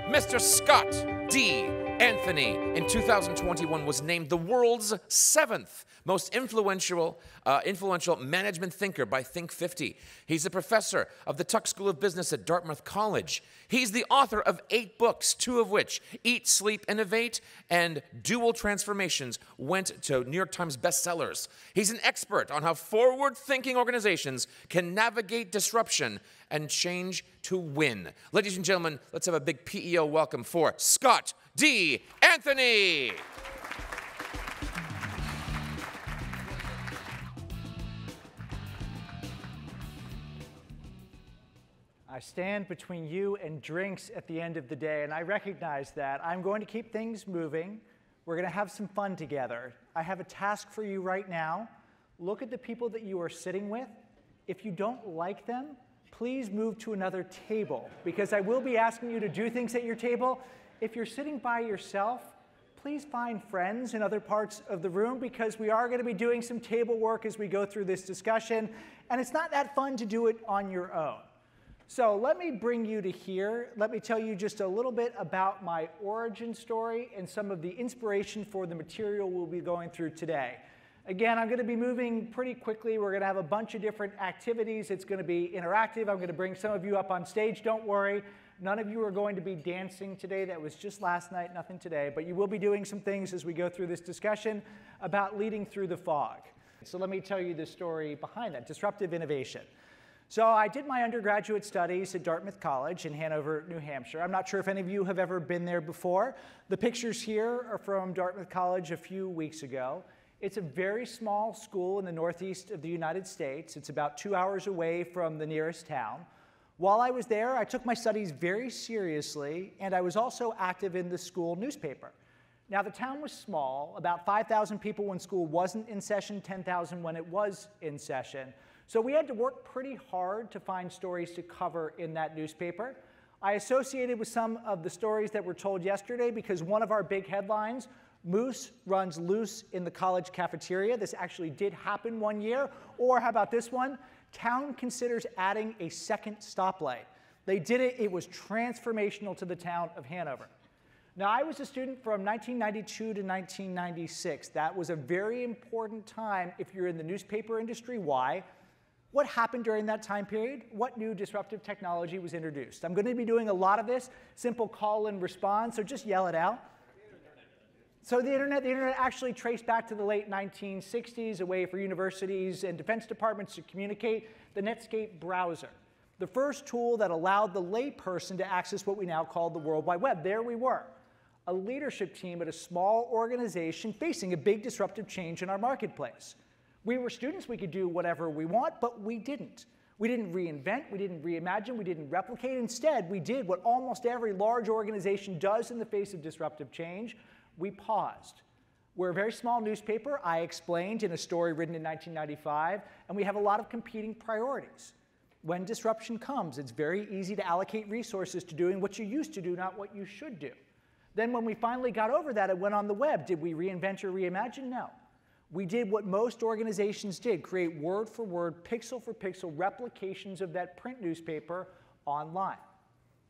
Mr. Scott D. Anthony, in 2021, was named the world's 7th most influential management thinker by Think50. He's a professor of the Tuck School of Business at Dartmouth College. He's the author of 8 books, 2 of which, Eat, Sleep, Innovate, and Dual Transformations, went to New York Times bestsellers. He's an expert on how forward-thinking organizations can navigate disruption and change to win. Ladies and gentlemen, let's have a big PEO welcome for Scott D. Anthony. I stand between you and drinks at the end of the day, and I recognize that. I'm going to keep things moving. We're going to have some fun together. I have a task for you right now. Look at the people that you are sitting with. If you don't like them, please move to another table, because I will be asking you to do things at your table. If you're sitting by yourself, please find friends in other parts of the room, because we are going to be doing some table work as we go through this discussion, and it's not that fun to do it on your own. So let me bring you to here. Let me tell you just a little bit about my origin story and some of the inspiration for the material we'll be going through today. Again, I'm going to be moving pretty quickly. We're going to have a bunch of different activities. It's going to be interactive. I'm going to bring some of you up on stage. Don't worry. None of you are going to be dancing today. That was just last night, nothing today. But you will be doing some things as we go through this discussion about leading through the fog. So let me tell you the story behind that, disruptive innovation. So I did my undergraduate studies at Dartmouth College in Hanover, New Hampshire. I'm not sure if any of you have ever been there before. The pictures here are from Dartmouth College a few weeks ago. It's a very small school in the northeast of the United States. It's about 2 hours away from the nearest town. While I was there, I took my studies very seriously, and I was also active in the school newspaper. Now, the town was small, about 5,000 people when school wasn't in session, 10,000 when it was in session. So we had to work pretty hard to find stories to cover in that newspaper. I associated with some of the stories that were told yesterday because one of our big headlines, Moose runs loose in the college cafeteria. This actually did happen one year. Or how about this one? Town considers adding a second stoplight. They did it. It was transformational to the town of Hanover. Now, I was a student from 1992 to 1996. That was a very important time if you're in the newspaper industry. Why? What happened during that time period? What new disruptive technology was introduced? I'm going to be doing a lot of this, simple call and response, so just yell it out. So the internet actually traced back to the late 1960s, a way for universities and defense departments to communicate, the Netscape browser, the first tool that allowed the layperson to access what we now call the World Wide Web. There we were, a leadership team at a small organization facing a big disruptive change in our marketplace. We were students, we could do whatever we want, but we didn't. We didn't reinvent, we didn't reimagine, we didn't replicate. Instead, we did what almost every large organization does in the face of disruptive change. We paused. We're a very small newspaper, I explained in a story written in 1995, and we have a lot of competing priorities. When disruption comes, it's very easy to allocate resources to doing what you used to do, not what you should do. Then when we finally got over that, it went on the web. Did we reinvent or reimagine? No. We did what most organizations did, create word for word, pixel for pixel replications of that print newspaper online.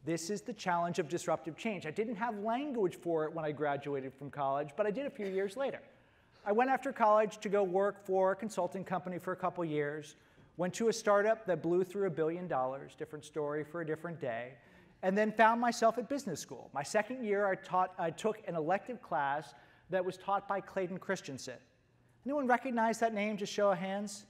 This is the challenge of disruptive change. I didn't have language for it when I graduated from college, but I did a few years later. I went after college to go work for a consulting company for a couple years, went to a startup that blew through $1 billion, different story for a different day, and then found myself at business school. My second year, I took an elective class that was taught by Clayton Christensen. Anyone recognize that name? Just show of hands.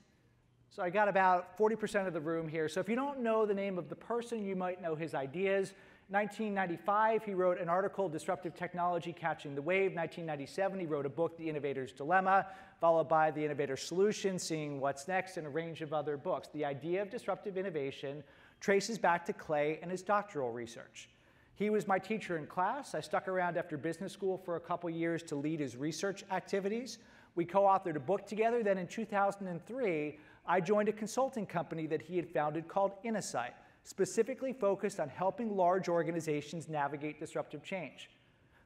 So I got about 40% of the room here. So if you don't know the name of the person, you might know his ideas. 1995, he wrote an article, Disruptive Technology Catching the Wave. 1997, he wrote a book, The Innovator's Dilemma, followed by The Innovator's Solution, Seeing What's Next, and a range of other books. The idea of disruptive innovation traces back to Clay and his doctoral research. He was my teacher in class. I stuck around after business school for a couple years to lead his research activities. We co-authored a book together. Then in 2003, I joined a consulting company that he had founded called Innosight, specifically focused on helping large organizations navigate disruptive change.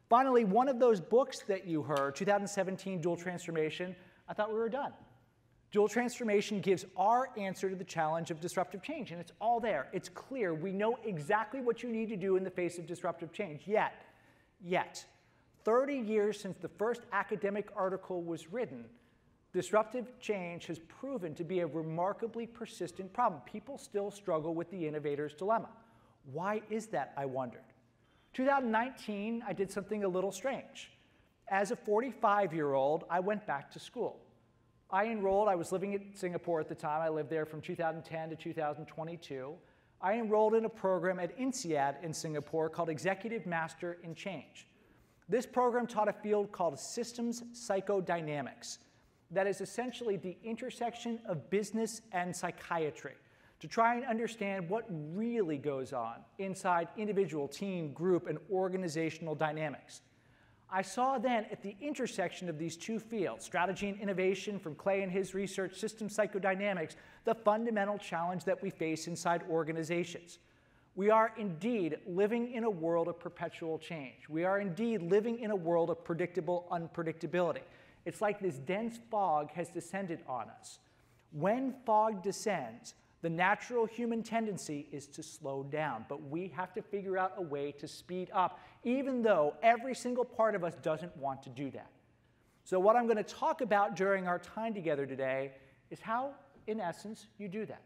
Finally, one of those books that you heard, 2017 Dual Transformation, I thought we were done. Dual transformation gives our answer to the challenge of disruptive change, and it's all there. It's clear. We know exactly what you need to do in the face of disruptive change. Yet, 30 years since the first academic article was written, disruptive change has proven to be a remarkably persistent problem. People still struggle with the innovator's dilemma. Why is that, I wondered? 2019, I did something a little strange. As a 45-year-old, I went back to school. I was living in Singapore at the time. I lived there from 2010 to 2022. I enrolled in a program at INSEAD in Singapore called Executive Master in Change. This program taught a field called systems psychodynamics. That is essentially the intersection of business and psychiatry, to try and understand what really goes on inside individual, team, group, and organizational dynamics. I saw then at the intersection of these two fields, strategy and innovation from Clay and his research, systems psychodynamics, the fundamental challenge that we face inside organizations. We are indeed living in a world of perpetual change. We are indeed living in a world of predictable unpredictability. It's like this dense fog has descended on us. When fog descends, the natural human tendency is to slow down, but we have to figure out a way to speed up, even though every single part of us doesn't want to do that. So what I'm going to talk about during our time together today is how, in essence, you do that.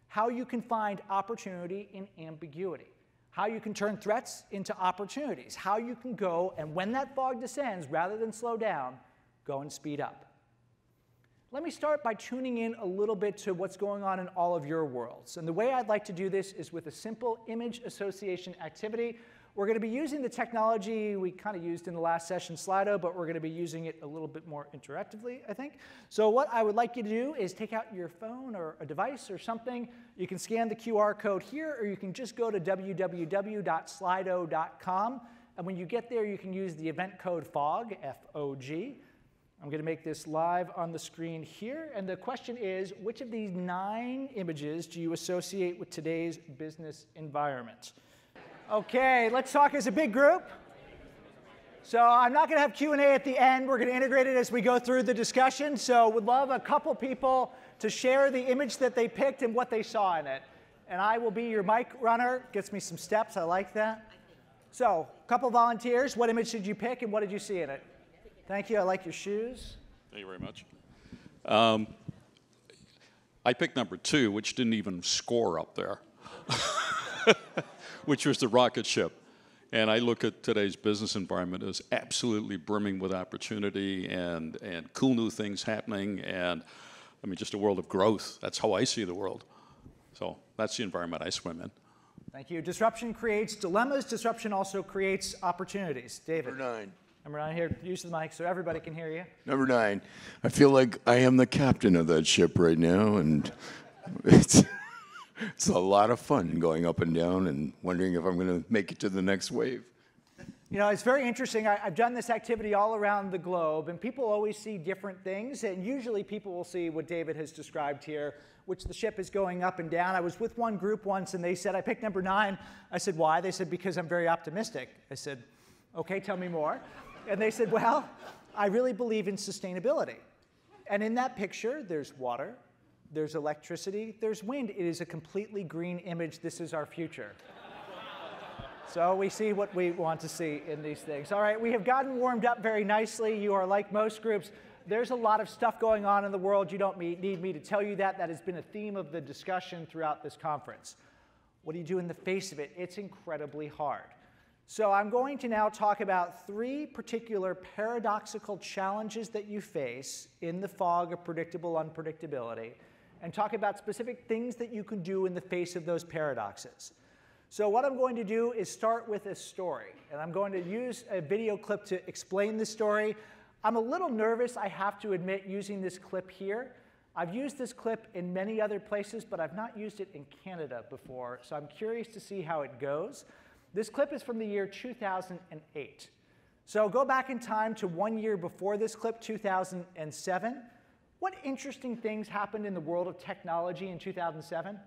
How you can find opportunity in ambiguity. How you can turn threats into opportunities. How you can go, and when that fog descends, rather than slow down, go and speed up. Let me start by tuning in a little bit to what's going on in all of your worlds. And the way I'd like to do this is with a simple image association activity. We're going to be using the technology we kind of used in the last session, Slido, but we're going to be using it a little bit more interactively, I think. So what I would like you to do is take out your phone or a device or something. You can scan the QR code here, or you can just go to www.slido.com. And when you get there, you can use the event code FOG, F-O-G. I'm going to make this live on the screen here. And the question is, which of these 9 images do you associate with today's business environment? OK, let's talk as a big group. So I'm not going to have Q&A at the end. We're going to integrate it as we go through the discussion. So would love a couple people to share the image that they picked and what they saw in it. And I will be your mic runner. Gets me some steps. I like that. So a couple volunteers. What image did you pick, and what did you see in it? Thank you. I like your shoes. Thank you very much. I picked number 2, which didn't even score up there, which was the rocket ship. And I look at today's business environment as absolutely brimming with opportunity and cool new things happening, and I mean, just a world of growth. That's how I see the world. So that's the environment I swim in. Thank you. Disruption creates dilemmas. Disruption also creates opportunities. David. Number 9. Number 9 here. Use the mic so everybody can hear you. Number 9. I feel like I am the captain of that ship right now, and it's a lot of fun going up and down and wondering if I'm going to make it to the next wave. You know, it's very interesting. I've done this activity all around the globe, and people always see different things. And usually people will see what David has described here, which the ship is going up and down. I was with one group once, and they said, I picked number 9. I said, why? They said, because I'm very optimistic. I said, OK, tell me more. And they said, well, I really believe in sustainability. And in that picture, there's water, there's electricity, there's wind. It is a completely green image. This is our future. So we see what we want to see in these things. All right, we have gotten warmed up very nicely. You are like most groups. There's a lot of stuff going on in the world. You don't need me to tell you that. That has been a theme of the discussion throughout this conference. What do you do in the face of it? It's incredibly hard. So I'm going to now talk about 3 particular paradoxical challenges that you face in the fog of predictable unpredictability, and talk about specific things that you can do in the face of those paradoxes. So what I'm going to do is start with a story, and I'm going to use a video clip to explain the story. I'm a little nervous, I have to admit, using this clip here. I've used this clip in many other places, but I've not used it in Canada before, so I'm curious to see how it goes. This clip is from the year 2008. So go back in time to 1 year before this clip, 2007. What interesting things happened in the world of technology in 2007?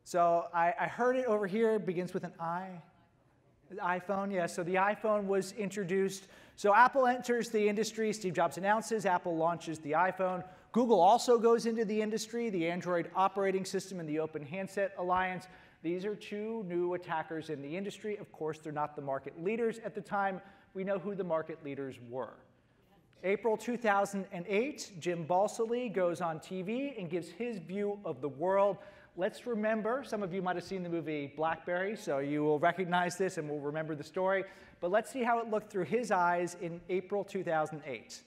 So I heard it over here. It begins with an I. The iPhone, yeah. So the iPhone was introduced. So Apple enters the industry. Steve Jobs announces. Apple launches the iPhone. Google also goes into the industry, the Android operating system and the Open Handset Alliance. These are two new attackers in the industry. Of course, they're not the market leaders at the time. We know who the market leaders were. April 2008, Jim Balsillie goes on TV and gives his view of the world. Let's remember, some of you might have seen the movie BlackBerry, so you will recognize this and will remember the story. But let's see how it looked through his eyes in April 2008.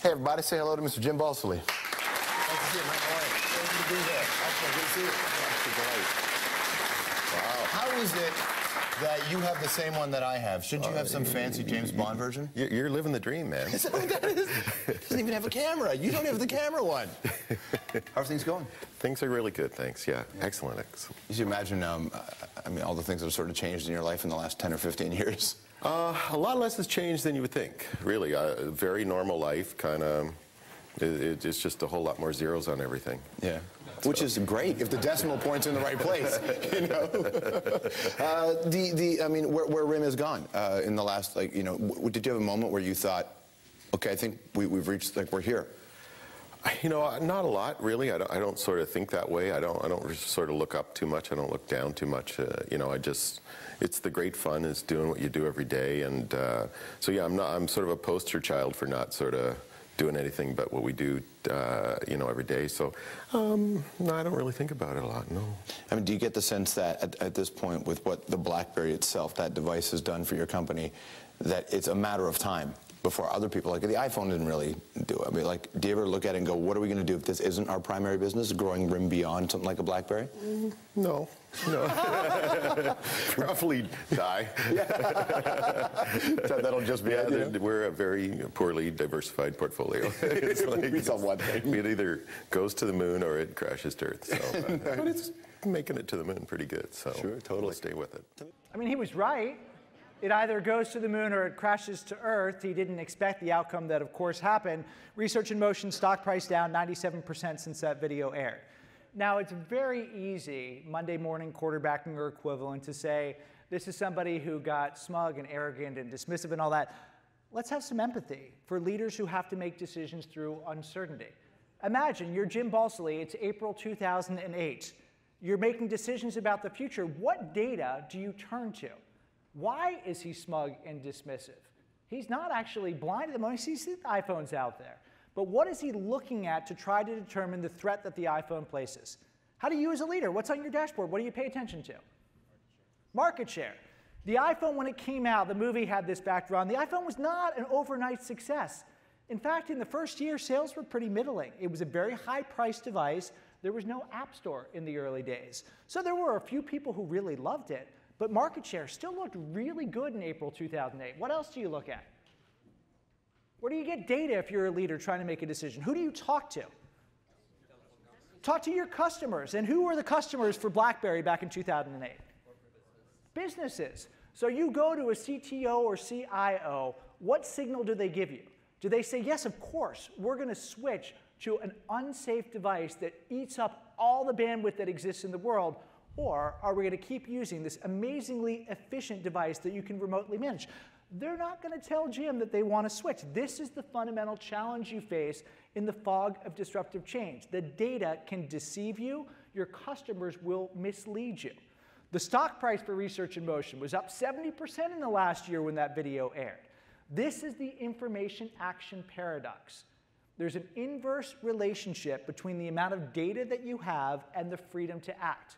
Hey, everybody, say hello to Mr. Jim Balsillie. Nice to see you, Mike. Thank you to be here. Excellent. Good to see you. Wow. How is it that you have the same one that I have? Shouldn't you have some fancy James Bond version? You're living the dream, man. Is that what that is? It doesn't even have a camera. You don't have the camera one. How are things going? Things are really good, thanks. Yeah, excellent, excellent. You should imagine, I mean, all the things that have sort of changed in your life in the last 10 or 15 years. A lot less has changed than you would think, really. A very normal life, kind of. It's just a whole lot more zeros on everything. Yeah. Which is great if the decimal point's in the right place, you know. I mean, where RIM has gone in the last, like, you know, did you have a moment where you thought, okay, I think we've reached, like, we're here? You know, not a lot, really. I don't sort of think that way. I don't sort of look up too much. I don't look down too much. You know, it's the great fun is doing what you do every day. And so, yeah, I'm sort of a poster child for not sort of doing anything but what we do, you know, every day. So, no, I don't really think about it a lot, no. I mean, do you get the sense that at this point, with what the BlackBerry itself, that device has done for your company, that it's a matter of time before other people, like the iPhone didn't really do it. I mean, like, do you ever look at it and go, what are we going to do if this isn't our primary business, growing RIM beyond something like a BlackBerry? No. Probably die. So that'll just be it, you know? We're a very poorly diversified portfolio. It's like, it either goes to the moon or it crashes to Earth. So, but it's making it to the moon pretty good, so sure, totally. We'll stay with it. I mean, he was right. It either goes to the moon or it crashes to Earth. He didn't expect the outcome that, of course, happened. Research in Motion, stock price down 97% since that video aired. Now, it's very easy, Monday morning quarterbacking or equivalent, to say, this is somebody who got smug and arrogant and dismissive and all that. Let's have some empathy for leaders who have to make decisions through uncertainty. Imagine you're Jim Balsillie, it's April 2008. You're making decisions about the future. What data do you turn to? Why is he smug and dismissive? He's not actually blind at the moment. He sees the iPhones out there. But what is he looking at to try to determine the threat that the iPhone places? How do you as a leader, what's on your dashboard? What do you pay attention to? Market share. The iPhone, when it came out, the movie had this background. The iPhone was not an overnight success. In fact, in the first year, sales were pretty middling. It was a very high-priced device. There was no app store in the early days. So there were a few people who really loved it. But market share still looked really good in April 2008. What else do you look at? Where do you get data if you're a leader trying to make a decision? Who do you talk to? Talk to your customers. And who were the customers for BlackBerry back in 2008? Businesses. So you go to a CTO or CIO, what signal do they give you? Do they say, yes, of course, we're going to switch to an unsafe device that eats up all the bandwidth that exists in the world? Or are we going to keep using this amazingly efficient device that you can remotely manage? They're not going to tell Jim that they want to switch. This is the fundamental challenge you face in the fog of disruptive change. The data can deceive you. Your customers will mislead you. The stock price for Research in Motion was up 70% in the last year when that video aired. This is the information action paradox. There's an inverse relationship between the amount of data that you have and the freedom to act.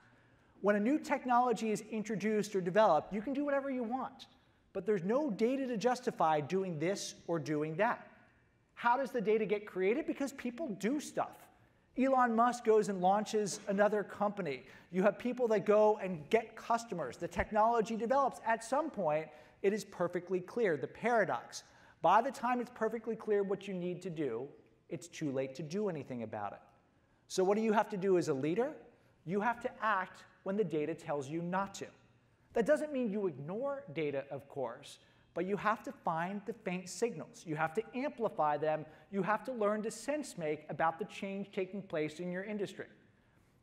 When a new technology is introduced or developed, you can do whatever you want. But there's no data to justify doing this or doing that. How does the data get created? Because people do stuff. Elon Musk goes and launches another company. You have people that go and get customers. The technology develops. At some point, it is perfectly clear. The paradox. By the time it's perfectly clear what you need to do, it's too late to do anything about it. So what do you have to do as a leader? You have to act when the data tells you not to. That doesn't mean you ignore data, of course, but you have to find the faint signals. You have to amplify them. You have to learn to sense-make about the change taking place in your industry.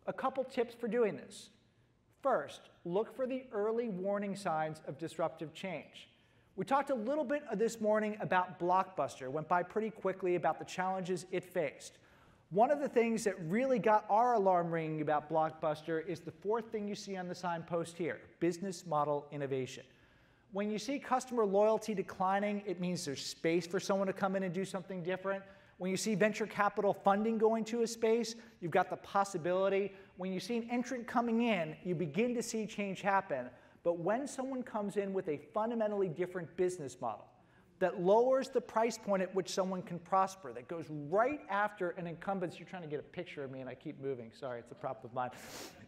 A couple tips for doing this. First, look for the early warning signs of disruptive change. We talked a little bit this morning about Blockbuster, went by pretty quickly about the challenges it faced. One of the things that really got our alarm ringing about Blockbuster is the fourth thing you see on the signpost here, business model innovation. When you see customer loyalty declining, it means there's space for someone to come in and do something different. When you see venture capital funding going to a space, you've got the possibility. When you see an entrant coming in, you begin to see change happen. But when someone comes in with a fundamentally different business model that lowers the price point at which someone can prosper, that goes right after an incumbent, you're trying to get a picture of me and I keep moving, sorry, it's a problem of mine.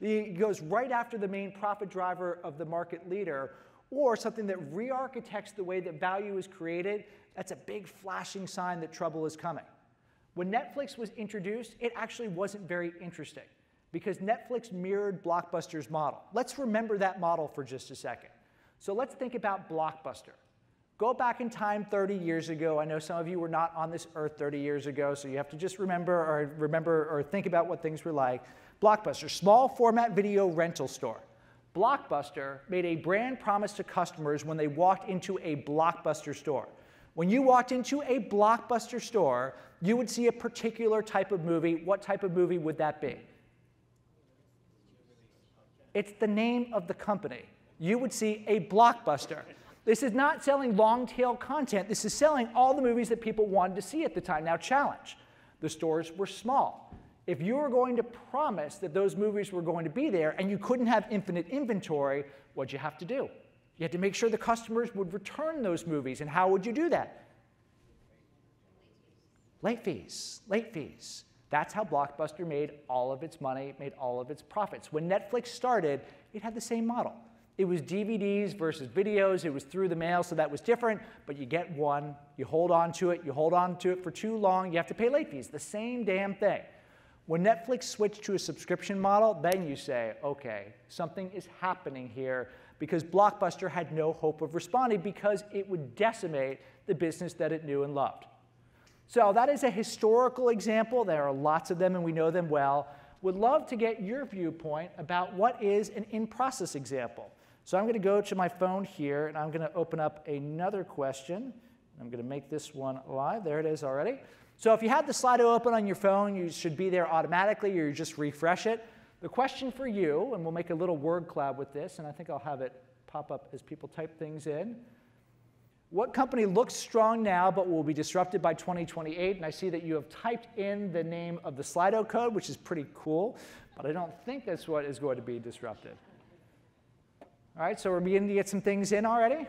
It goes right after the main profit driver of the market leader, or something that re-architects the way that value is created, that's a big flashing sign that trouble is coming. When Netflix was introduced, it actually wasn't very interesting because Netflix mirrored Blockbuster's model. Let's remember that model for just a second. So let's think about Blockbuster. Go back in time 30 years ago. I know some of you were not on this earth 30 years ago, so you have to just remember or think about what things were like. Blockbuster, small format video rental store. Blockbuster made a brand promise to customers when they walked into a Blockbuster store. When you walked into a Blockbuster store, you would see a particular type of movie. What type of movie would that be? It's the name of the company. You would see a Blockbuster. This is not selling long-tail content. This is selling all the movies that people wanted to see at the time. Now, challenge. The stores were small. If you were going to promise that those movies were going to be there and you couldn't have infinite inventory, what'd you have to do? You had to make sure the customers would return those movies. And how would you do that? Late fees. Late fees. That's how Blockbuster made all of its money, made all of its profits. When Netflix started, it had the same model. It was DVDs versus videos. It was through the mail, so that was different. But you get one. You hold on to it. You hold on to it for too long. You have to pay late fees. The same damn thing. When Netflix switched to a subscription model, then you say, OK, something is happening here, because Blockbuster had no hope of responding because it would decimate the business that it knew and loved. So that is a historical example. There are lots of them, and we know them well. Would love to get your viewpoint about what is an in-process example. So I'm going to go to my phone here, and I'm going to open up another question. I'm going to make this one live. There it is already. So if you had the Slido open on your phone, you should be there automatically, or you just refresh it. The question for you, and we'll make a little word cloud with this, and I think I'll have it pop up as people type things in. What company looks strong now but will be disrupted by 2028? And I see that you have typed in the name of the Slido code, which is pretty cool, but I don't think that's what is going to be disrupted. All right, so we're beginning to get some things in already.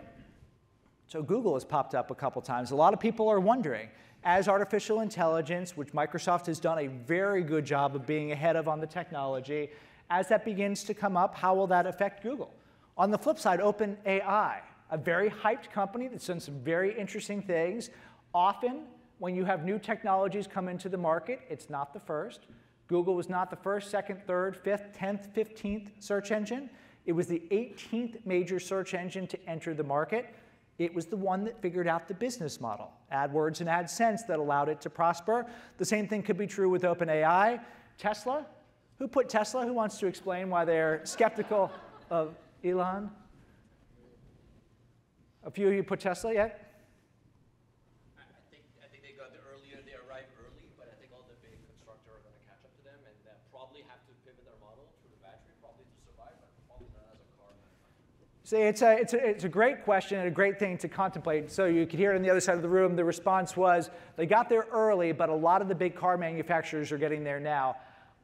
So Google has popped up a couple times. A lot of people are wondering, as artificial intelligence, which Microsoft has done a very good job of being ahead of on the technology, as that begins to come up, how will that affect Google? On the flip side, OpenAI, a very hyped company that's done some very interesting things. Often, when you have new technologies come into the market, it's not the first. Google was not the first, second, third, fifth, 10th, 15th search engine. It was the 18th major search engine to enter the market. It was the one that figured out the business model, AdWords and AdSense, that allowed it to prosper. The same thing could be true with OpenAI. Tesla? Who put Tesla? Who wants to explain why they're skeptical of Elon? A few of you put Tesla yet? I think they got there earlier. They arrived early, but I think all the big constructors are going to catch up to them and probably have to pivot their model through the battery, probably to survive, but probably not as a car manufacturer. See, it's a great question and a great thing to contemplate. So you could hear it on the other side of the room. The response was they got there early, but a lot of the big car manufacturers are getting there now.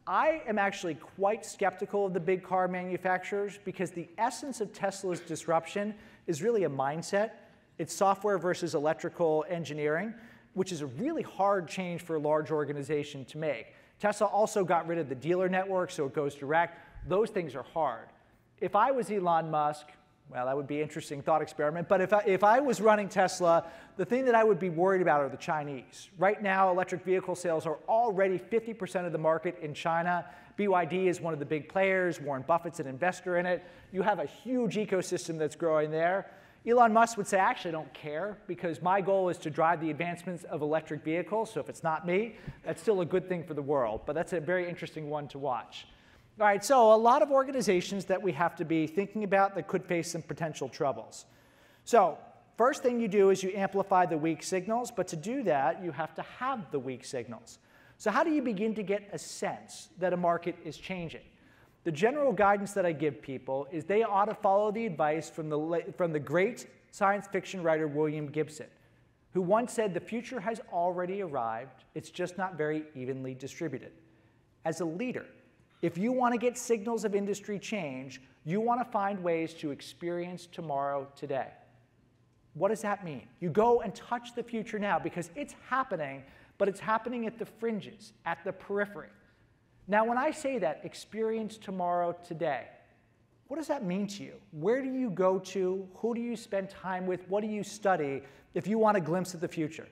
I am actually quite skeptical of the big car manufacturers because the essence of Tesla's disruption is really a mindset. It's software versus electrical engineering, which is a really hard change for a large organization to make. Tesla also got rid of the dealer network, so it goes direct. Those things are hard. If I was Elon Musk, well, that would be an interesting thought experiment. But if I was running Tesla, the thing that I would be worried about are the Chinese. Right now, electric vehicle sales are already 50% of the market in China. BYD is one of the big players. Warren Buffett's an investor in it. You have a huge ecosystem that's growing there. Elon Musk would say, actually, I don't care, because my goal is to drive the advancements of electric vehicles. So if it's not me, that's still a good thing for the world. But that's a very interesting one to watch. All right, so a lot of organizations that we have to be thinking about that could face some potential troubles. So first thing you do is you amplify the weak signals, but to do that, you have to have the weak signals. So how do you begin to get a sense that a market is changing? The general guidance that I give people is they ought to follow the advice from the great science fiction writer William Gibson, who once said, "The future has already arrived, it's just not very evenly distributed." As a leader, if you want to get signals of industry change, you want to find ways to experience tomorrow today. What does that mean? You go and touch the future now because it's happening, but it's happening at the fringes, at the periphery. Now, when I say that, experience tomorrow today, what does that mean to you? Where do you go to? Who do you spend time with? What do you study if you want a glimpse of the future?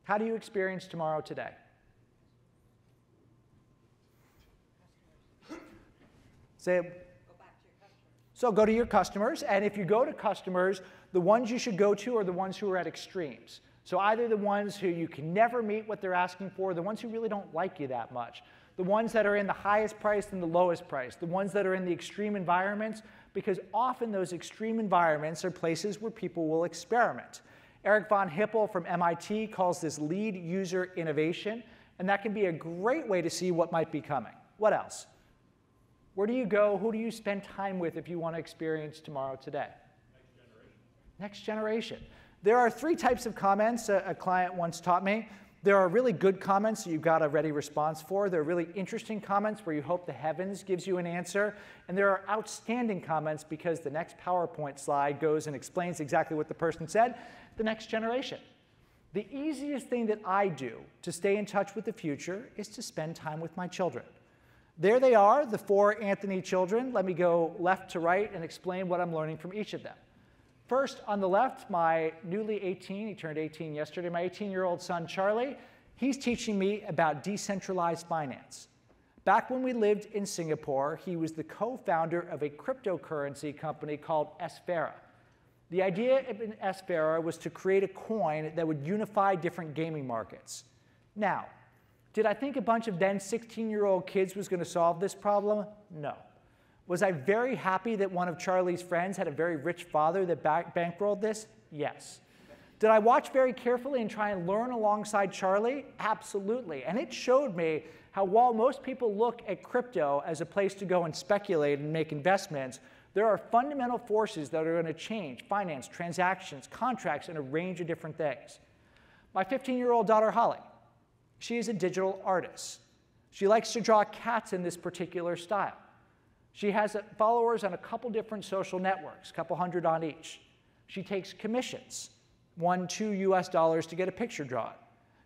How do you experience tomorrow today? So go to your customers, and if you go to customers, the ones you should go to are the ones who are at extremes. So either the ones who you can never meet what they're asking for, the ones who really don't like you that much, the ones that are in the highest price and the lowest price, the ones that are in the extreme environments, because often those extreme environments are places where people will experiment. Eric von Hippel from MIT calls this lead user innovation, and that can be a great way to see what might be coming. What else? Where do you go? Who do you spend time with if you want to experience tomorrow today? Next generation. Next generation. There are 3 types of comments a client once taught me. There are really good comments that you've got a ready response for. There are really interesting comments where you hope the heavens gives you an answer. And there are outstanding comments because the next PowerPoint slide goes and explains exactly what the person said. The next generation. The easiest thing that I do to stay in touch with the future is to spend time with my children. There they are, the 4 Anthony children. Let me go left to right and explain what I'm learning from each of them. First, on the left, my newly 18, he turned 18 yesterday, my 18-year-old son, Charlie, he's teaching me about decentralized finance. Back when we lived in Singapore, he was the co-founder of a cryptocurrency company called Esfera. The idea in Esfera was to create a coin that would unify different gaming markets. Now, did I think a bunch of then 16-year-old kids was going to solve this problem? No. Was I very happy that one of Charlie's friends had a very rich father that bankrolled this? Yes. Did I watch very carefully and try and learn alongside Charlie? Absolutely. And it showed me how while most people look at crypto as a place to go and speculate and make investments, there are fundamental forces that are going to change finance, transactions, contracts, and a range of different things. My 15-year-old daughter, Holly, she is a digital artist. She likes to draw cats in this particular style. She has followers on a couple different social networks, a couple hundred on each. She takes commissions, $1, $2 to get a picture drawn.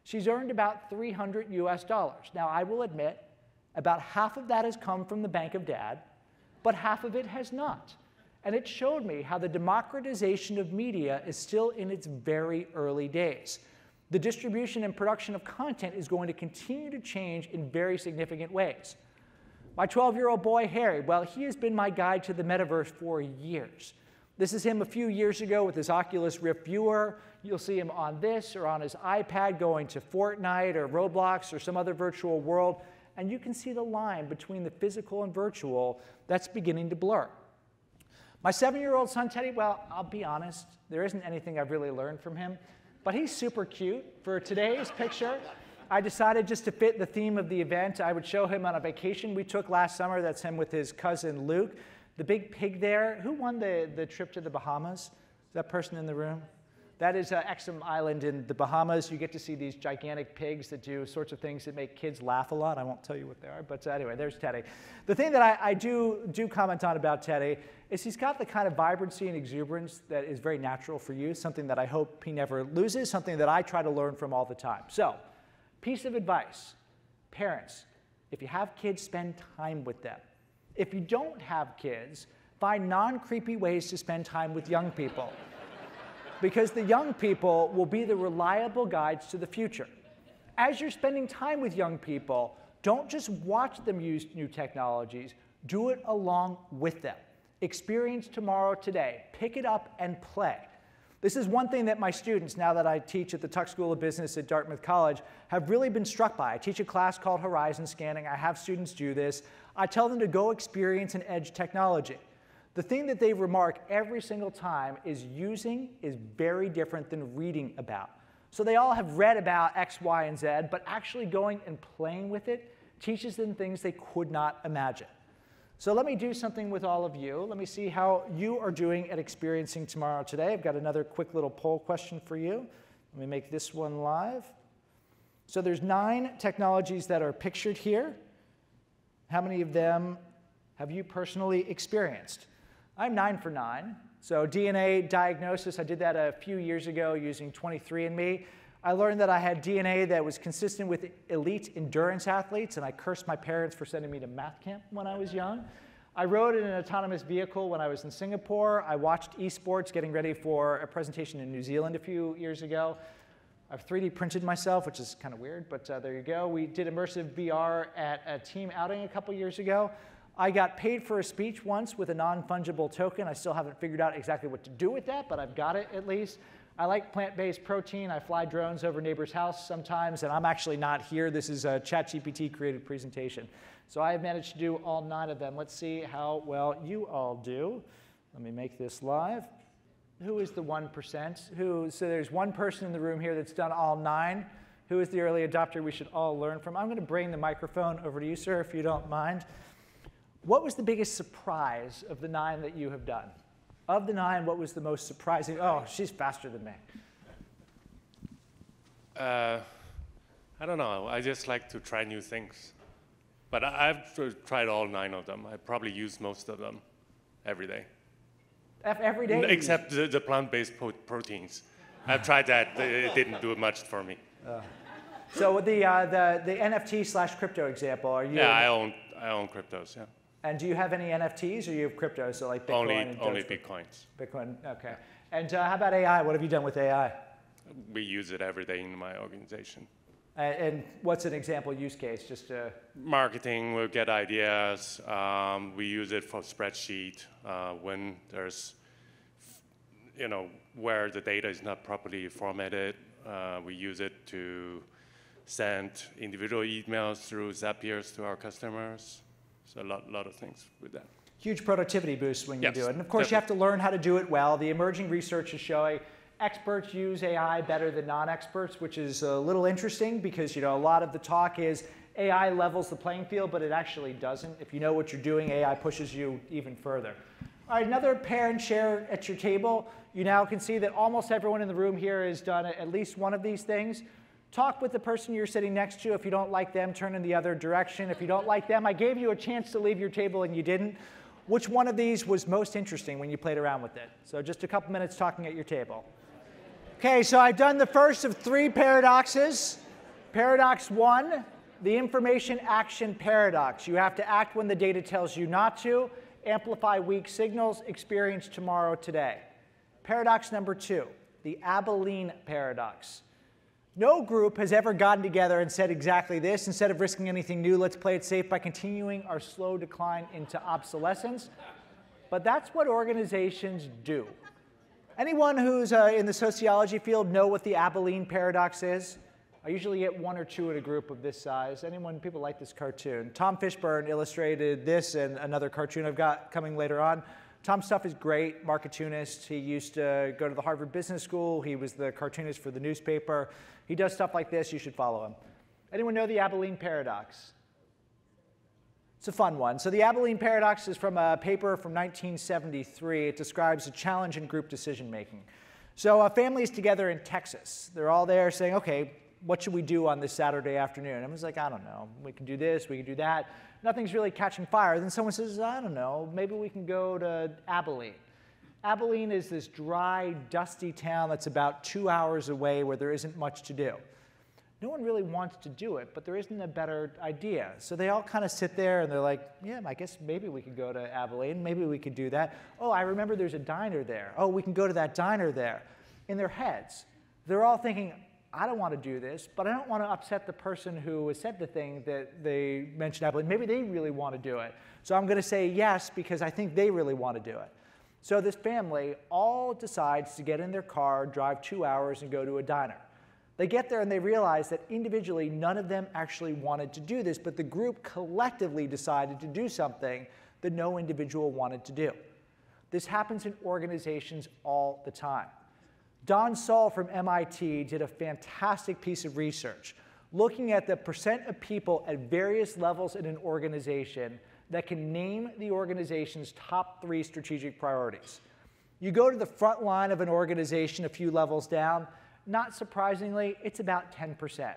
She's earned about $300. Now, I will admit, about half of that has come from the bank of dad, but half of it has not. And it showed me how the democratization of media is still in its very early days. The distribution and production of content is going to continue to change in very significant ways. My 12-year-old boy, Harry, well, he has been my guide to the metaverse for years. This is him a few years ago with his Oculus Rift viewer. You'll see him on this or on his iPad going to Fortnite or Roblox or some other virtual world, and you can see the line between the physical and virtual that's beginning to blur. My 7-year-old son, Teddy, well, I'll be honest, there isn't anything I've really learned from him, but he's super cute. For today's picture, I decided just to fit the theme of the event, I would show him on a vacation we took last summer. That's him with his cousin Luke. The big pig there, who won the trip to the Bahamas? Is that person in the room? That is Exum Island in the Bahamas. You get to see these gigantic pigs that do sorts of things that make kids laugh a lot. I won't tell you what they are, but anyway, there's Teddy. The thing that I do comment on about Teddy is he's got the kind of vibrancy and exuberance that is very natural for you, something that I hope he never loses, something that I try to learn from all the time. So, piece of advice, parents, if you have kids, spend time with them. If you don't have kids, find non-creepy ways to spend time with young people. Because the young people will be the reliable guides to the future. As you're spending time with young people, don't just watch them use new technologies, do it along with them. Experience tomorrow today. Pick it up and play. This is one thing that my students, now that I teach at the Tuck School of Business at Dartmouth College, have really been struck by. I teach a class called Horizon Scanning. I have students do this. I tell them to go experience and edge technology. The thing that they remark every single time is using is very different than reading about. So they all have read about X, Y, and Z, but actually going and playing with it teaches them things they could not imagine. So let me do something with all of you. Let me see how you are doing at experiencing tomorrow today. I've got another quick little poll question for you. Let me make this one live. So there's 9 technologies that are pictured here. How many of them have you personally experienced? I'm 9 for 9. So DNA diagnosis, I did that a few years ago using 23andMe. I learned that I had DNA that was consistent with elite endurance athletes, and I cursed my parents for sending me to math camp when I was young. I rode in an autonomous vehicle when I was in Singapore. I watched esports getting ready for a presentation in New Zealand a few years ago. I've 3D printed myself, which is kind of weird, but there you go. We did immersive VR at a team outing a couple years ago. I got paid for a speech once with a non-fungible token. I still haven't figured out exactly what to do with that, but I've got it at least. I like plant-based protein. I fly drones over neighbors' house sometimes, and I'm actually not here. This is a ChatGPT-created presentation. So I have managed to do all 9 of them. Let's see how well you all do. Let me make this live. Who is the 1%? So there's one person in the room here that's done all 9. Who is the early adopter we should all learn from? I'm going to bring the microphone over to you, sir, if you don't mind. What was the biggest surprise of the 9 that you have done? Of the 9, what was the most surprising? Oh, she's faster than me. I don't know. I just like to try new things. But I've tried all 9 of them. I probably use most of them every day. Every day? Except the plant-based proteins. I've tried that. It didn't do much for me. So with the NFT/crypto example, are you? Yeah, I own cryptos, yeah. And do you have any NFTs, or you have crypto, so like Bitcoin? Only Bitcoins. Bitcoin, OK. And how about AI? What have you done with AI? We use it every day in my organization. And what's an example use case? Just marketing, we'll get ideas. We use it for spreadsheet when there's, where the data is not properly formatted. We use it to send individual emails through Zapiers to our customers. So a lot of things with that. Huge productivity boost when you do it. And of course, definitely. you have to learn how to do it well. The emerging research is showing experts use AI better than non-experts, which is a little interesting because a lot of the talk is AI levels the playing field, but it actually doesn't. If you know what you're doing, AI pushes you even further. All right, another pair and share at your table. You now can see that almost everyone in the room here has done at least one of these things. Talk with the person you're sitting next to. If you don't like them, turn in the other direction. If you don't like them, I gave you a chance to leave your table and you didn't. Which one of these was most interesting when you played around with it? So just a couple minutes talking at your table. OK, so I've done the first of 3 paradoxes. Paradox 1, the information action paradox. You have to act when the data tells you not to, amplify weak signals, experience tomorrow today. Paradox number 2, the Abilene paradox. No group has ever gotten together and said exactly this. Instead of risking anything new, let's play it safe by continuing our slow decline into obsolescence. But that's what organizations do. Anyone who's in the sociology field know what the Abilene paradox is? I usually get 1 or 2 in a group of this size. People like this cartoon. Tom Fishburne illustrated this and another cartoon I've got coming later on. Tom's stuff is great, marketunist. He used to go to the Harvard Business School. He was the cartoonist for the newspaper. He does stuff like this. You should follow him. Anyone know the Abilene paradox? It's a fun one. So the Abilene paradox is from a paper from 1973. It describes a challenge in group decision making. So a family is together in Texas. They're all there saying, OK, what should we do on this Saturday afternoon? Everyone's like, I don't know. We can do this. We can do that. Nothing's really catching fire. Then someone says, I don't know. Maybe we can go to Abilene. Abilene is this dry, dusty town that's about 2 hours away where there isn't much to do. No one really wants to do it, but there isn't a better idea. So they all kind of sit there and they're like, yeah, I guess maybe we could go to Abilene. Maybe we could do that. Oh, I remember there's a diner there. Oh, we can go to that diner there. In their heads, they're all thinking, I don't want to do this, but I don't want to upset the person who has said the thing that they mentioned Abilene. Maybe they really want to do it. So I'm going to say yes because I think they really want to do it. So this family all decides to get in their car, drive 2 hours, and go to a diner. They get there and they realize that individually none of them actually wanted to do this, but the group collectively decided to do something that no individual wanted to do. This happens in organizations all the time. Don Saul from MIT did a fantastic piece of research looking at the percent of people at various levels in an organization that can name the organization's top 3 strategic priorities. You go to the front line of an organization a few levels down, not surprisingly, it's about 10%.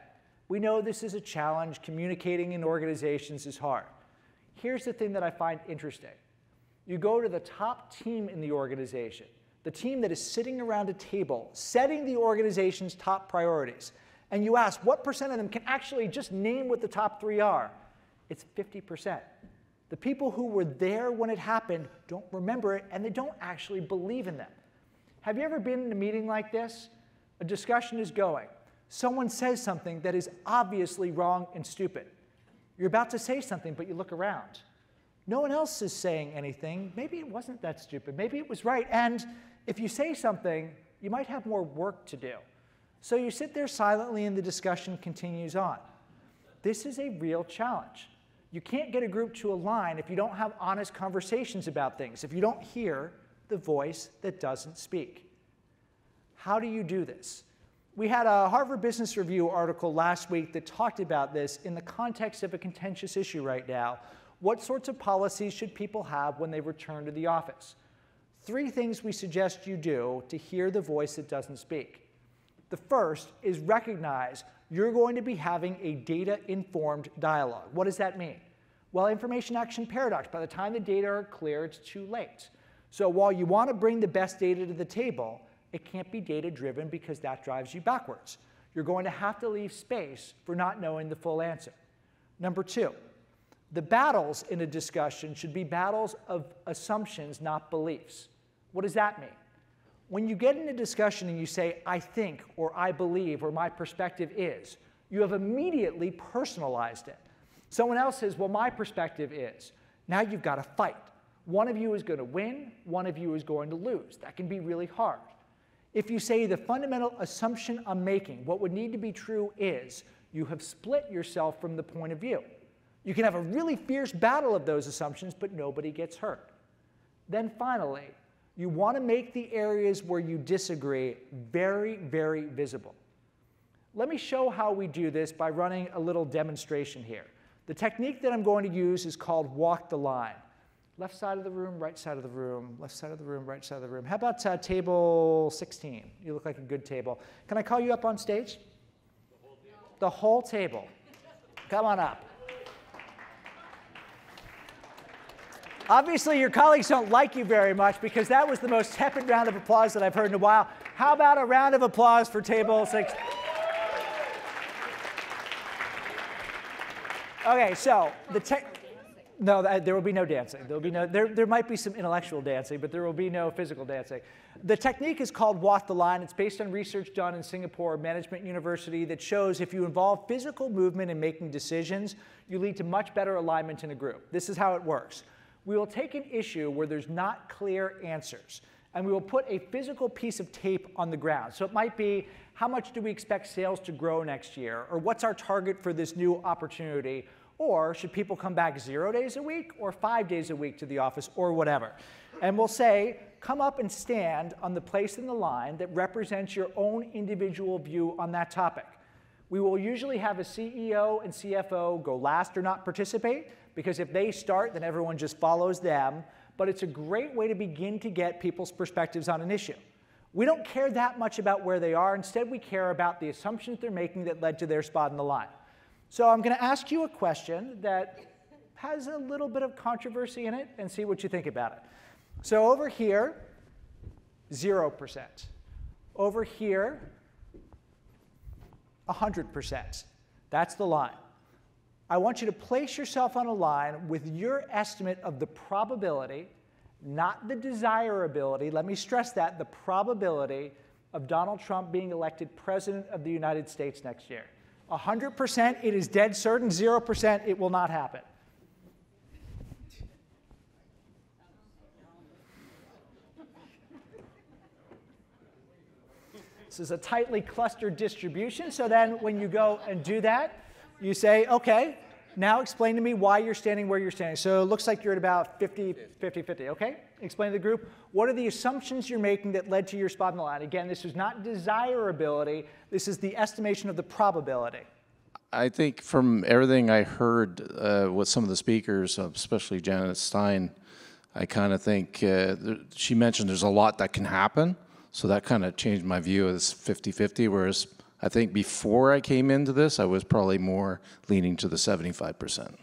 We know this is a challenge. Communicating in organizations is hard. Here's the thing that I find interesting. You go to the top team in the organization, the team that is sitting around a table, setting the organization's top priorities, and you ask what percent of them can actually just name what the top 3 are. It's 50%. The people who were there when it happened don't remember it, and they don't actually believe in them. Have you ever been in a meeting like this? A discussion is going. Someone says something that is obviously wrong and stupid. You're about to say something, but you look around. No one else is saying anything. Maybe it wasn't that stupid. Maybe it was right. And if you say something, you might have more work to do. So you sit there silently and the discussion continues on. This is a real challenge. You can't get a group to align if you don't have honest conversations about things, if you don't hear the voice that doesn't speak. How do you do this? We had a Harvard Business Review article last week that talked about this in the context of a contentious issue right now. What sorts of policies should people have when they return to the office? 3 things we suggest you do to hear the voice that doesn't speak. The first is recognize you're going to be having a data-informed dialogue. What does that mean? Well, information action paradox. By the time the data are clear, it's too late. So while you want to bring the best data to the table, it can't be data-driven because that drives you backwards. You're going to have to leave space for not knowing the full answer. Number 2, the battles in a discussion should be battles of assumptions, not beliefs. What does that mean? When you get in a discussion and you say, I think, or I believe, or my perspective is, you have immediately personalized it. Someone else says, well, my perspective is. Now you've got to fight. One of you is going to win, one of you is going to lose. That can be really hard. If you say the fundamental assumption I'm making, what would need to be true is, you have split yourself from the point of view. You can have a really fierce battle of those assumptions, but nobody gets hurt. Then finally, you want to make the areas where you disagree very, very visible. Let me show how we do this by running a little demonstration here. The technique that I'm going to use is called walk the line. Left side of the room, right side of the room, left side of the room, right side of the room. How about table 16? You look like a good table. Can I call you up on stage? The whole table. Come on up. Obviously, your colleagues don't like you very much because that was the most tepid round of applause that I've heard in a while. How about a round of applause for table 16? Okay, so no, there will be no dancing. There will be no. There might be some intellectual dancing, but there will be no physical dancing. The technique is called walk the line. It's based on research done in Singapore Management University that shows if you involve physical movement in making decisions, you lead to much better alignment in a group. This is how it works. We will take an issue where there's not clear answers, and we will put a physical piece of tape on the ground. So it might be, how much do we expect sales to grow next year? Or what's our target for this new opportunity? Or should people come back 0 days a week or 5 days a week to the office or whatever? And we'll say, come up and stand on the place in the line that represents your own individual view on that topic. We will usually have a CEO and CFO go last or not participate, because if they start, then everyone just follows them. But it's a great way to begin to get people's perspectives on an issue. We don't care that much about where they are. Instead, we care about the assumptions they're making that led to their spot in the line. So I'm going to ask you a question that has a little bit of controversy in it and see what you think about it. So over here, 0%. Over here, 100%. That's the line. I want you to place yourself on a line with your estimate of the probability, not the desirability, let me stress that, the probability of Donald Trump being elected President of the United States next year. 100%, it is dead certain. 0%, it will not happen. This is a tightly clustered distribution. So then when you go and do that, you say, OK, now explain to me why you're standing where you're standing. So it looks like you're at about 50-50. OK? Explain to the group, what are the assumptions you're making that led to your spot on the line? Again, this is not desirability. This is the estimation of the probability. I think from everything I heard with some of the speakers, especially Janet Stein, I kind of think she mentioned there's a lot that can happen. So that kind of changed my view as 50-50, whereas I think before I came into this, I was probably more leaning to the 75%.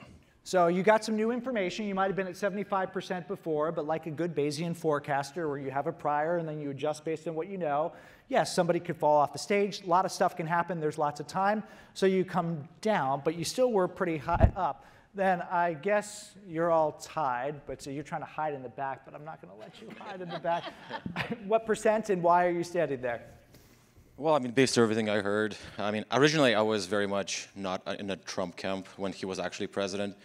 So you got some new information. You might have been at 75% before, but like a good Bayesian forecaster where you have a prior and then you adjust based on what you know, yes, somebody could fall off the stage. A lot of stuff can happen. There's lots of time. So you come down, but you still were pretty high up. Then I guess you're all tied, but so you're trying to hide in the back, but I'm not going to let you hide in the back. What percent and why are you standing there? Well, I mean, based on everything I heard, I mean, originally I was very much not in the Trump camp when he was actually president,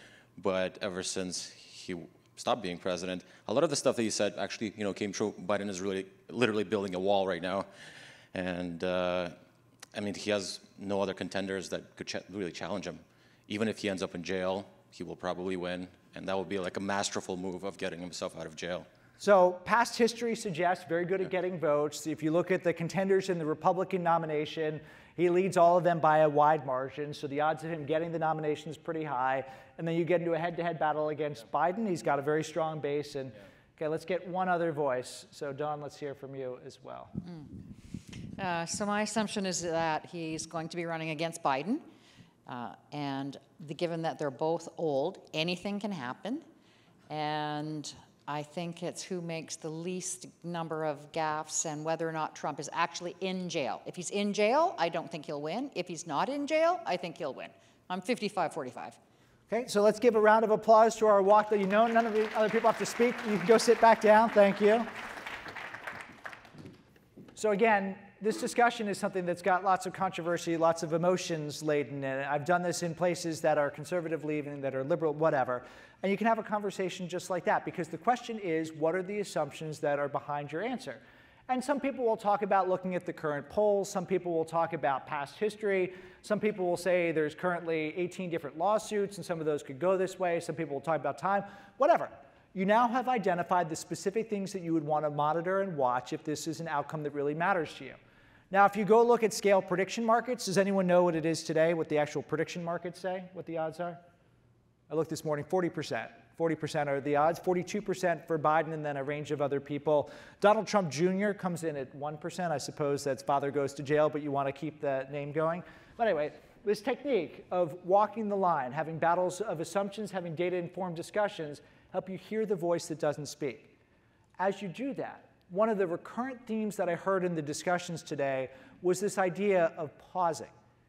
but ever since he stopped being president, a lot of the stuff that he said actually, came true. Biden is really, literally building a wall right now, and I mean, he has no other contenders that could really challenge him. Even if he ends up in jail, he will probably win, and that will be like a masterful move of getting himself out of jail. So past history suggests very good at getting votes. If you look at the contenders in the Republican nomination, he leads all of them by a wide margin. So the odds of him getting the nomination is pretty high. And then you get into a head-to-head battle against Biden. He's got a very strong base. And okay, let's get one other voice. So Dawn, let's hear from you as well. So my assumption is that he's going to be running against Biden. And given that they're both old, anything can happen. And I think it's who makes the least number of gaffes and whether or not Trump is actually in jail. If he's in jail, I don't think he'll win. If he's not in jail, I think he'll win. I'm 55-45. Okay, so let's give a round of applause to our walk that you know. None of the other people have to speak. You can go sit back down. Thank you. So again, this discussion is something that's got lots of controversy, lots of emotions laden in it. I've done this in places that are conservative leaning, that are liberal, whatever. And you can have a conversation just like that, because the question is, what are the assumptions that are behind your answer? And some people will talk about looking at the current polls. Some people will talk about past history. Some people will say there's currently 18 different lawsuits, and some of those could go this way. Some people will talk about time, whatever. You now have identified the specific things that you would want to monitor and watch if this is an outcome that really matters to you. Now, if you go look at scale prediction markets, does anyone know what it is today, what the actual prediction markets say, what the odds are? I looked this morning, 40%. 40% are the odds, 42% for Biden, and then a range of other people. Donald Trump Jr. comes in at 1%. I suppose that's father goes to jail, but you want to keep the name going. But anyway, this technique of walking the line, having battles of assumptions, having data-informed discussions, help you hear the voice that doesn't speak. As you do that, one of the recurrent themes that I heard in the discussions today was this idea of pausing,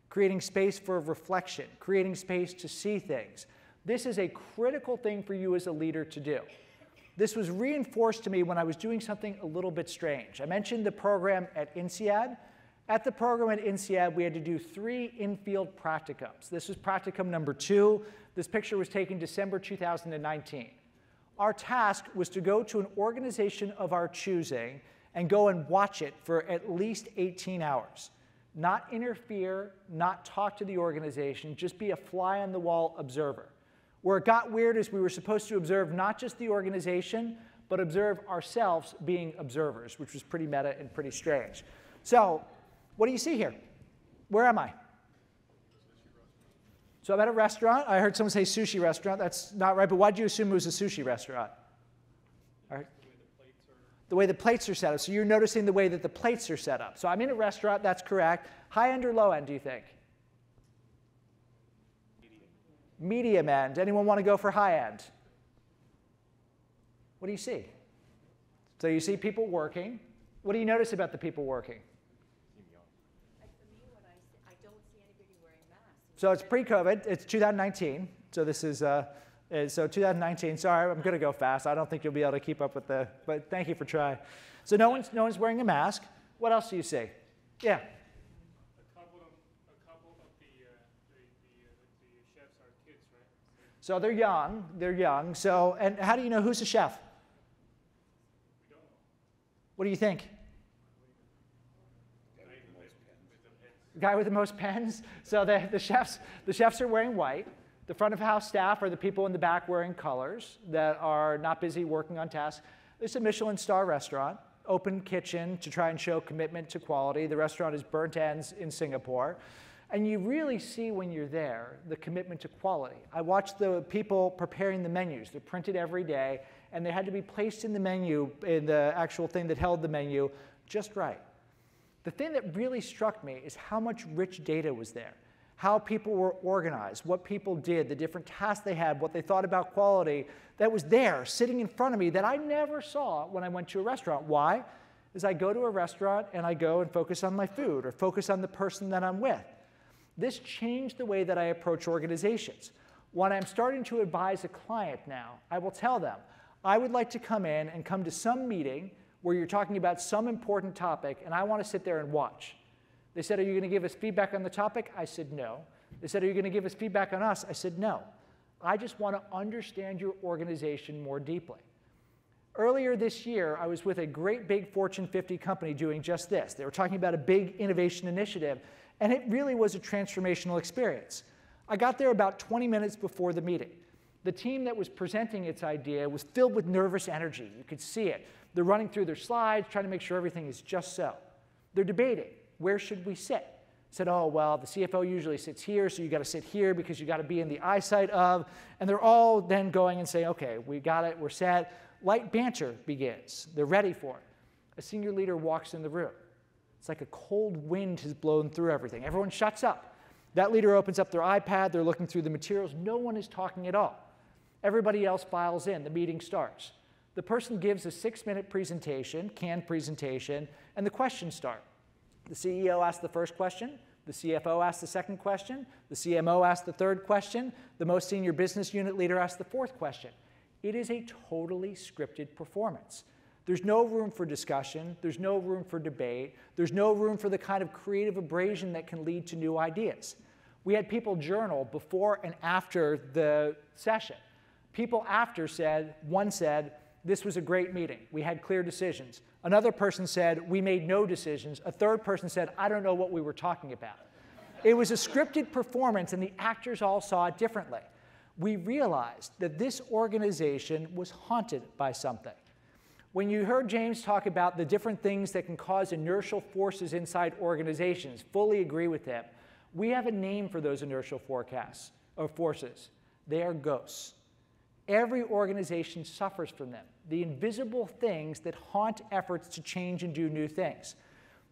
creating space for reflection, creating space to see things. This is a critical thing for you as a leader to do. This was reinforced to me when I was doing something a little bit strange. I mentioned the program at INSEAD. At the program at INSEAD, we had to do 3 in-field practicums. This was practicum number 2. This picture was taken December 2019. Our task was to go to an organization of our choosing and go and watch it for at least 18 hours. Not interfere, not talk to the organization, just be a fly-on-the-wall observer. Where it got weird is we were supposed to observe not just the organization, but observe ourselves being observers, which was pretty meta and pretty strange. So what do you see here? Where am I? So I'm at a restaurant. I heard someone say sushi restaurant. That's not right, but why did you assume it was a sushi restaurant? All right. The way the plates are set up. So you're noticing the way that the plates are set up. So I'm in a restaurant. That's correct. High end or low end, do you think? Medium end. Anyone want to go for high end? What do you see? So you see people working. What do you notice about the people working? So it's pre-COVID. It's 2019. So this is so 2019. Sorry, I'm going to go fast. I don't think you'll be able to keep up with the. But thank you for trying. So no one's wearing a mask. What else do you see? Yeah. A couple of the chefs are kids, right? So they're young. They're young. So and how do you know who's a chef? We don't know. What do you think? The guy with the most pens. So the chefs are wearing white. The front of house staff are the people in the back wearing colors that are not busy working on tasks. It's a Michelin star restaurant, open kitchen to try and show commitment to quality. The restaurant is Burnt Ends in Singapore. And you really see when you're there the commitment to quality. I watched the people preparing the menus. They're printed every day, and they had to be placed in the menu, in the actual thing that held the menu, just right. The thing that really struck me is how much rich data was there, how people were organized, what people did, the different tasks they had, what they thought about quality, that was there, sitting in front of me, that I never saw when I went to a restaurant. Why? Because I go to a restaurant and I go and focus on my food or focus on the person that I'm with. This changed the way that I approach organizations. When I'm starting to advise a client now, I will tell them, I would like to come in and come to some meeting where you're talking about some important topic, and I want to sit there and watch. They said, are you going to give us feedback on the topic? I said, no. They said, are you going to give us feedback on us? I said, no. I just want to understand your organization more deeply. Earlier this year, I was with a great big Fortune 50 company doing just this. They were talking about a big innovation initiative, and it really was a transformational experience. I got there about 20 minutes before the meeting. The team that was presenting its idea was filled with nervous energy. You could see it. They're running through their slides, trying to make sure everything is just so. They're debating, where should we sit? Said, oh, well, the CFO usually sits here, so you got to sit here because you got to be in the eyesight of. And they're all then going and saying, okay, we got it, we're set. Light banter begins. They're ready for it. A senior leader walks in the room. It's like a cold wind has blown through everything. Everyone shuts up. That leader opens up their iPad. They're looking through the materials. No one is talking at all. Everybody else files in. The meeting starts. The person gives a 6-minute presentation, canned presentation, and the questions start. The CEO asks the first question. The CFO asks the second question. The CMO asks the third question. The most senior business unit leader asks the fourth question. It is a totally scripted performance. There's no room for discussion. There's no room for debate. There's no room for the kind of creative abrasion that can lead to new ideas. We had people journal before and after the session. People after said, one said, this was a great meeting. We had clear decisions. Another person said, we made no decisions. A third person said, I don't know what we were talking about. It was a scripted performance, and the actors all saw it differently. We realized that this organization was haunted by something. When you heard James talk about the different things that can cause inertial forces inside organizations, fully agree with him. We have a name for those inertial forecasts or forces. They are ghosts. Every organization suffers from them, the invisible things that haunt efforts to change and do new things.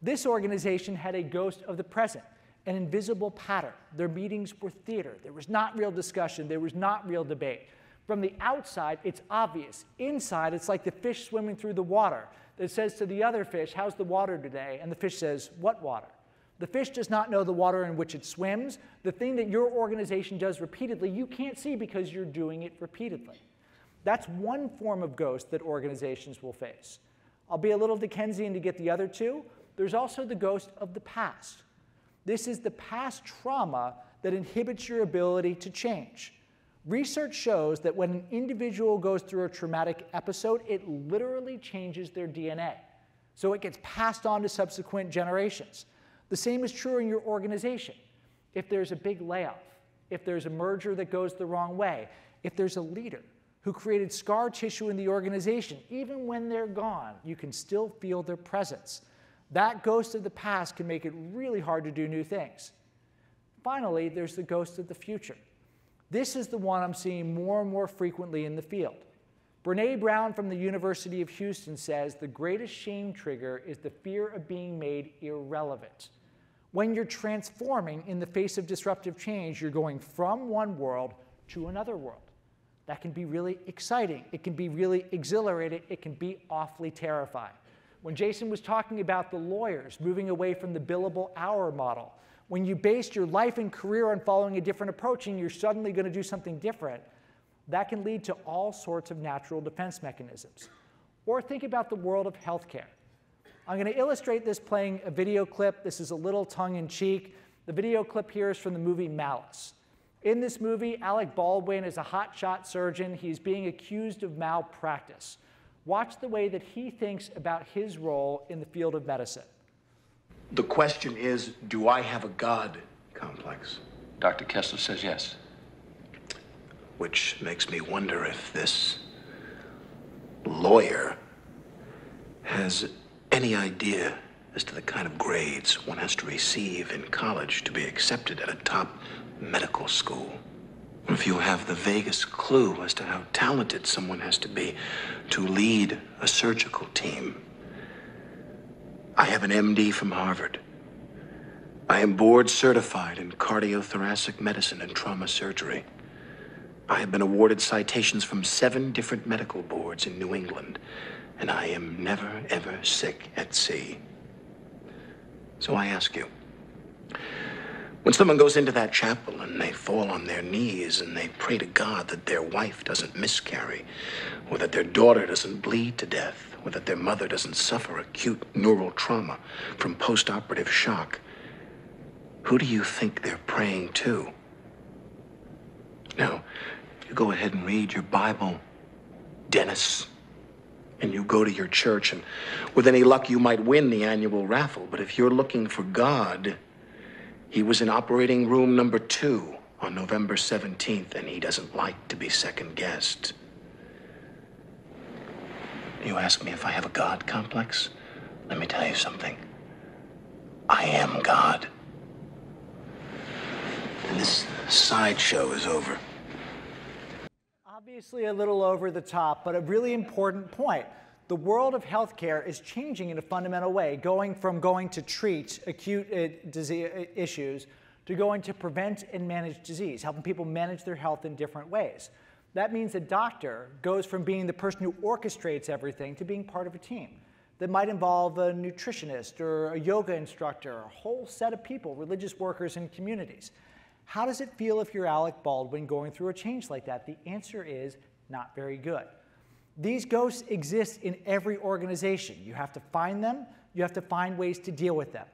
This organization had a ghost of the present, an invisible pattern. Their meetings were theater. There was not real discussion. There was not real debate. From the outside, it's obvious. Inside, it's like the fish swimming through the water that says to the other fish, how's the water today? And the fish says, what water? The fish does not know the water in which it swims. The thing that your organization does repeatedly, you can't see because you're doing it repeatedly. That's one form of ghost that organizations will face. I'll be a little Dickensian to get the other two. There's also the ghost of the past. This is the past trauma that inhibits your ability to change. Research shows that when an individual goes through a traumatic episode, it literally changes their DNA. So it gets passed on to subsequent generations. The same is true in your organization. If there's a big layoff, if there's a merger that goes the wrong way, if there's a leader who created scar tissue in the organization, even when they're gone, you can still feel their presence. That ghost of the past can make it really hard to do new things. Finally, there's the ghost of the future. This is the one I'm seeing more and more frequently in the field. Brene Brown from the University of Houston says the greatest shame trigger is the fear of being made irrelevant. When you're transforming in the face of disruptive change, you're going from one world to another world. That can be really exciting. It can be really exhilarating. It can be awfully terrifying. When Jason was talking about the lawyers moving away from the billable hour model, when you based your life and career on following a different approach and you're suddenly going to do something different, that can lead to all sorts of natural defense mechanisms. Or think about the world of healthcare. I'm going to illustrate this playing a video clip. This is a little tongue-in-cheek. The video clip here is from the movie Malice. In this movie, Alec Baldwin is a hotshot surgeon. He's being accused of malpractice. Watch the way that he thinks about his role in the field of medicine. The question is, do I have a God complex? Dr. Kessler says yes. Which makes me wonder if this lawyer has any idea as to the kind of grades one has to receive in college to be accepted at a top medical school. If you have the vaguest clue as to how talented someone has to be to lead a surgical team. I have an MD from Harvard. I am board certified in cardiothoracic medicine and trauma surgery. I have been awarded citations from 7 different medical boards in New England, and I am never, ever sick at sea. So I ask you, when someone goes into that chapel and they fall on their knees and they pray to God that their wife doesn't miscarry, or that their daughter doesn't bleed to death, or that their mother doesn't suffer acute neural trauma from post-operative shock, who do you think they're praying to? Now, you go ahead and read your Bible, Dennis, and you go to your church, and with any luck you might win the annual raffle. But if you're looking for God, he was in operating room number 2 on November 17th, and he doesn't like to be second-guessed. You ask me if I have a God complex? Let me tell you something. I am God. And this sideshow is over. Obviously a little over the top, but a really important point. The world of healthcare is changing in a fundamental way, going to treat acute disease issues to going to prevent and manage disease, helping people manage their health in different ways. That means a doctor goes from being the person who orchestrates everything to being part of a team. That might involve a nutritionist or a yoga instructor, a whole set of people, religious workers and communities. How does it feel if you're Alec Baldwin going through a change like that? The answer is not very good. These ghosts exist in every organization. You have to find them. You have to find ways to deal with them.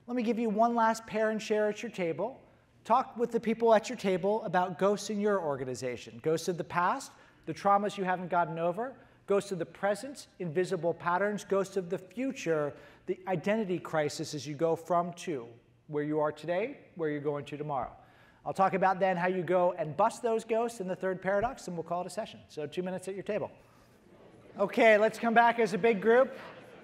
Let me give you one last pair and share at your table. Talk with the people at your table about ghosts in your organization. Ghosts of the past, the traumas you haven't gotten over. Ghosts of the present, invisible patterns. Ghosts of the future, the identity crisis as you go from to where you are today, where you're going to tomorrow. I'll talk about then how you go and bust those ghosts in the third paradox, and we'll call it a session. So 2 minutes at your table. Okay, let's come back as a big group.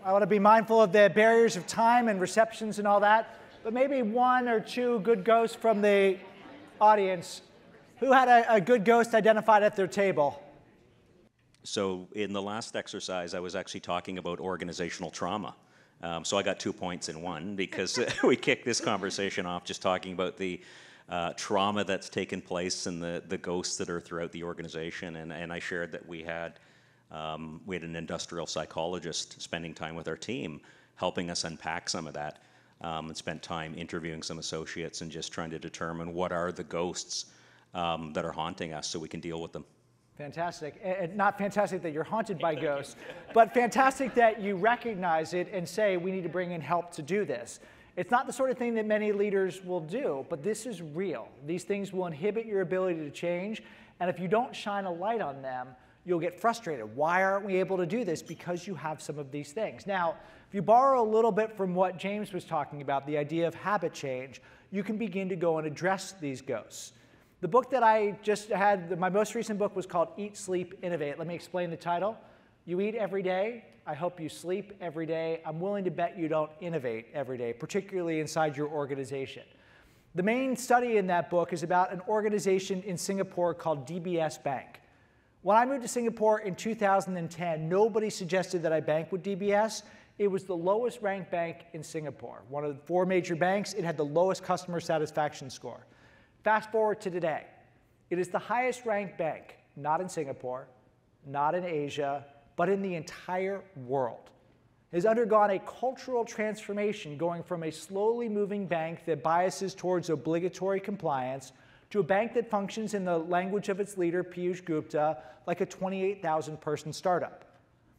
I want to be mindful of the barriers of time and receptions and all that, but maybe 1 or 2 good ghosts from the audience. Who had a good ghost identified at their table? So in the last exercise, I was actually talking about organizational trauma. So I got 2 points in one because we kicked this conversation off just talking about the trauma that's taken place and the ghosts that are throughout the organization. And I shared that we had an industrial psychologist spending time with our team, helping us unpack some of that, and spent time interviewing some associates and just trying to determine what are the ghosts that are haunting us so we can deal with them. Fantastic. And not fantastic that you're haunted by ghosts, but fantastic that you recognize it and say, we need to bring in help to do this. It's not the sort of thing that many leaders will do, but this is real. These things will inhibit your ability to change, and if you don't shine a light on them, you'll get frustrated. Why aren't we able to do this? Because you have some of these things. Now, if you borrow a little bit from what James was talking about, the idea of habit change, you can begin to go and address these ghosts. The book that I just had, my most recent book was called Eat, Sleep, Innovate. Let me explain the title. You eat every day. I hope you sleep every day. I'm willing to bet you don't innovate every day, particularly inside your organization. The main study in that book is about an organization in Singapore called DBS Bank. When I moved to Singapore in 2010, nobody suggested that I bank with DBS. It was the lowest ranked bank in Singapore. One of the 4 major banks, it had the lowest customer satisfaction score. Fast forward to today. It is the highest ranked bank, not in Singapore, not in Asia, but in the entire world. It has undergone a cultural transformation, going from a slowly moving bank that biases towards obligatory compliance to a bank that functions in the language of its leader, Piyush Gupta, like a 28,000 person startup.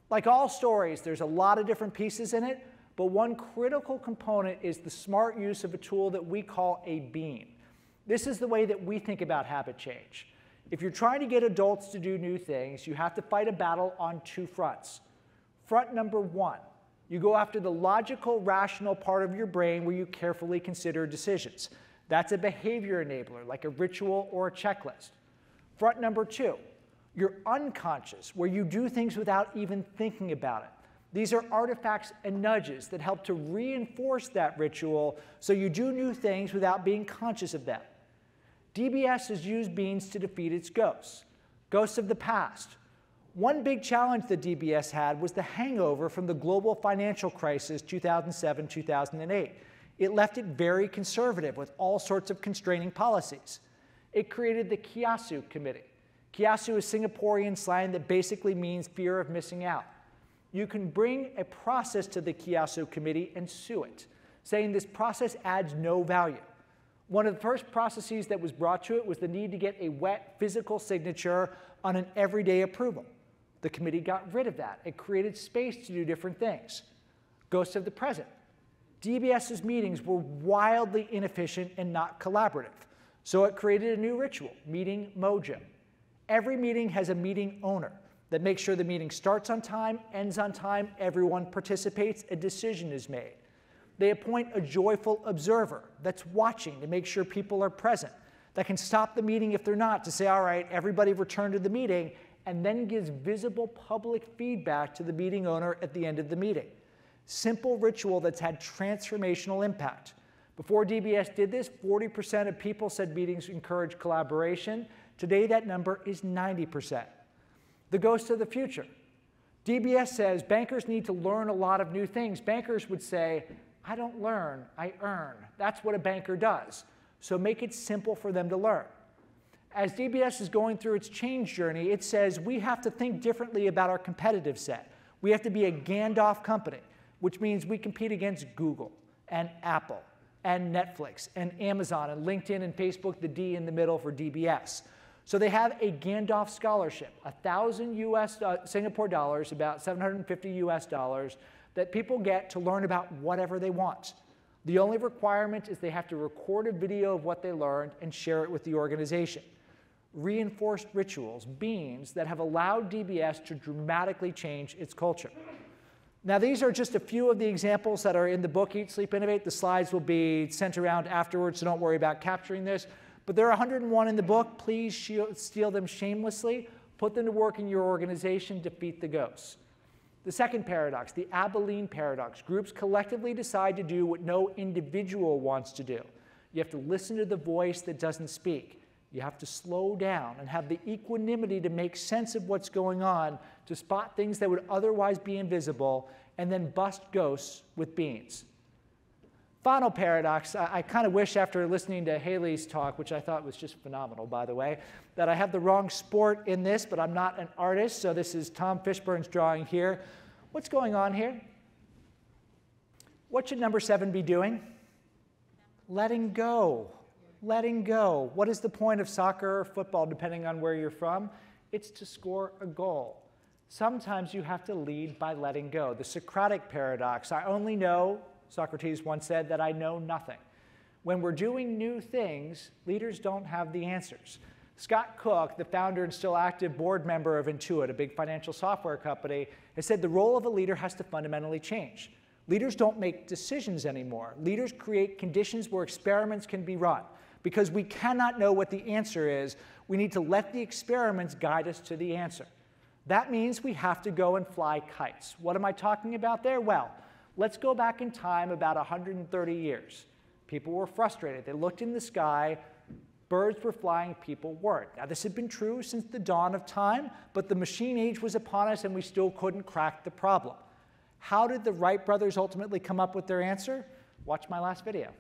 Like all stories, there's a lot of different pieces in it, but one critical component is the smart use of a tool that we call a beam. This is the way that we think about habit change. If you're trying to get adults to do new things, you have to fight a battle on 2 fronts. Front number 1, You go after the logical, rational part of your brain where you carefully consider decisions. That's a behavior enabler, like a ritual or a checklist. Front number 2, you're unconscious, where you do things without even thinking about it. These are artifacts and nudges that help to reinforce that ritual so you do new things without being conscious of them. DBS has used beans to defeat its ghosts, ghosts of the past. One big challenge that DBS had was the hangover from the global financial crisis 2007-2008. It left it very conservative with all sorts of constraining policies. It created the Kiasu Committee. Kiasu is Singaporean slang that basically means fear of missing out. You can bring a process to the Kiasu Committee and sue it, saying this process adds no value. One of the first processes that was brought to it was the need to get a wet physical signature on an everyday approval. The committee got rid of that. It created space to do different things. Ghosts of the present. DBS's meetings were wildly inefficient and not collaborative. So it created a new ritual, Meeting Mojo. Every meeting has a meeting owner that makes sure the meeting starts on time, ends on time, everyone participates, a decision is made. They appoint a joyful observer that's watching to make sure people are present, that can stop the meeting if they're not, to say, all right, everybody return to the meeting, and then gives visible public feedback to the meeting owner at the end of the meeting. Simple ritual that's had transformational impact. Before DBS did this, 40% of people said meetings encourage collaboration. Today, that number is 90%. The ghost of the future. DBS says bankers need to learn a lot of new things. Bankers would say, I don't learn, I earn. That's what a banker does. So make it simple for them to learn. As DBS is going through its change journey, it says we have to think differently about our competitive set. We have to be a Gandalf company, which means we compete against Google and Apple and Netflix and Amazon and LinkedIn and Facebook, the D in the middle for DBS. So they have a Gandalf scholarship, 1,000 Singapore dollars, about 750 US dollars, that people get to learn about whatever they want. The only requirement is they have to record a video of what they learned and share it with the organization. Reinforced rituals, beans, that have allowed DBS to dramatically change its culture. Now, these are just a few of the examples that are in the book, Eat, Sleep, Innovate. The slides will be sent around afterwards, so don't worry about capturing this. But there are 101 in the book. Please steal them shamelessly. Put them to work in your organization. Defeat the ghosts. The second paradox, the Abilene paradox. Groups collectively decide to do what no individual wants to do. You have to listen to the voice that doesn't speak. You have to slow down and have the equanimity to make sense of what's going on, to spot things that would otherwise be invisible, and then bust ghosts with beans. Final paradox, I kind of wish after listening to Haley's talk, which I thought was just phenomenal, by the way, that I have the wrong sport in this, but I'm not an artist, so this is Tom Fishburne's drawing here. What's going on here? What should number 7 be doing? Letting go. Letting go. What is the point of soccer or football, depending on where you're from? It's to score a goal. Sometimes you have to lead by letting go. The Socratic paradox, I only know, Socrates once said, that I know nothing. When we're doing new things, leaders don't have the answers. Scott Cook, the founder and still active board member of Intuit, a big financial software company, has said the role of a leader has to fundamentally change. Leaders don't make decisions anymore. Leaders create conditions where experiments can be run. Because we cannot know what the answer is, we need to let the experiments guide us to the answer. That means we have to go and fly kites. What am I talking about there? Well, let's go back in time about 130 years. People were frustrated. They looked in the sky, birds were flying, people weren't. Now, this had been true since the dawn of time, but the machine age was upon us and we still couldn't crack the problem. How did the Wright brothers ultimately come up with their answer? Watch my last video.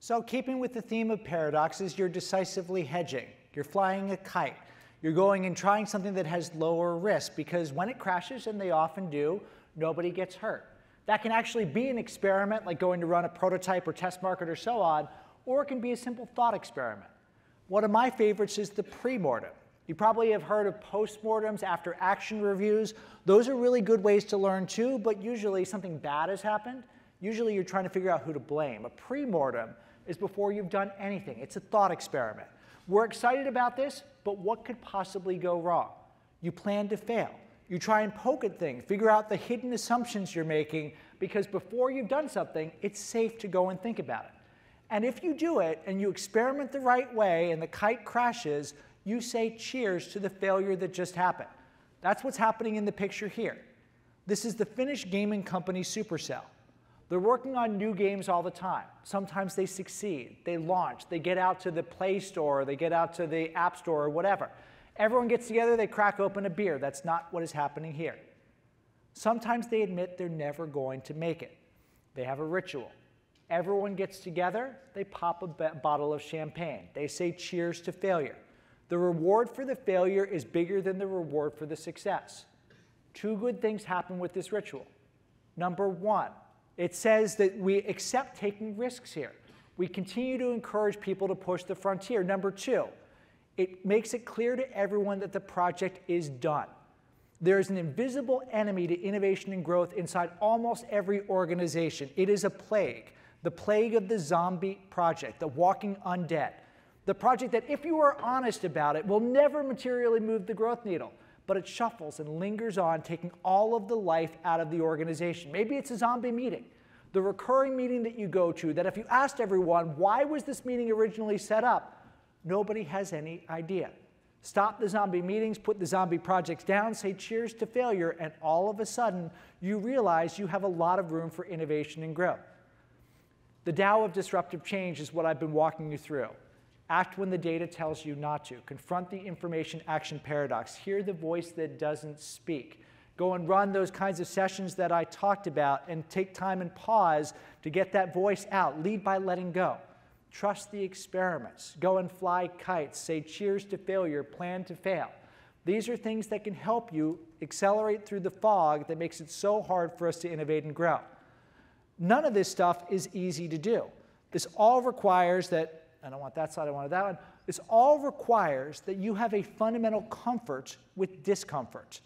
So keeping with the theme of paradoxes, you're decisively hedging. You're flying a kite. You're going and trying something that has lower risk, because when it crashes, and they often do, nobody gets hurt. That can actually be an experiment, like going to run a prototype or test market or so on, or it can be a simple thought experiment. One of my favorites is the pre-mortem. You probably have heard of postmortems, after action reviews. Those are really good ways to learn too, but usually something bad has happened. Usually you're trying to figure out who to blame. A pre-mortem is before you've done anything. It's a thought experiment. We're excited about this, but what could possibly go wrong? You plan to fail. You try and poke at things, figure out the hidden assumptions you're making, because before you've done something, it's safe to go and think about it. And if you do it and you experiment the right way and the kite crashes, you say cheers to the failure that just happened. That's what's happening in the picture here. This is the Finnish gaming company Supercell. They're working on new games all the time. Sometimes they succeed, they launch, they get out to the Play Store, they get out to the App Store or whatever. Everyone gets together, they crack open a beer. That's not what is happening here. Sometimes they admit they're never going to make it. They have a ritual. Everyone gets together, they pop a bottle of champagne. They say cheers to failure. The reward for the failure is bigger than the reward for the success. Two good things happen with this ritual. Number one, it says that we accept taking risks here. We continue to encourage people to push the frontier. Number two, it makes it clear to everyone that the project is done. There is an invisible enemy to innovation and growth inside almost every organization. It is a plague, the plague of the zombie project, the walking undead. The project that, if you are honest about it, will never materially move the growth needle, but it shuffles and lingers on, taking all of the life out of the organization. Maybe it's a zombie meeting, the recurring meeting that you go to, that if you asked everyone, why was this meeting originally set up, nobody has any idea. Stop the zombie meetings, put the zombie projects down, say cheers to failure, and all of a sudden, you realize you have a lot of room for innovation and growth. The Tao of disruptive change is what I've been walking you through. Act when the data tells you not to. Confront the information action paradox. Hear the voice that doesn't speak. Go and run those kinds of sessions that I talked about and take time and pause to get that voice out. Lead by letting go. Trust the experiments. Go and fly kites. Say cheers to failure. Plan to fail. These are things that can help you accelerate through the fog that makes it so hard for us to innovate and grow. None of this stuff is easy to do. This all requires that, I don't want that side, I wanted that one. This all requires that you have a fundamental comfort with discomfort.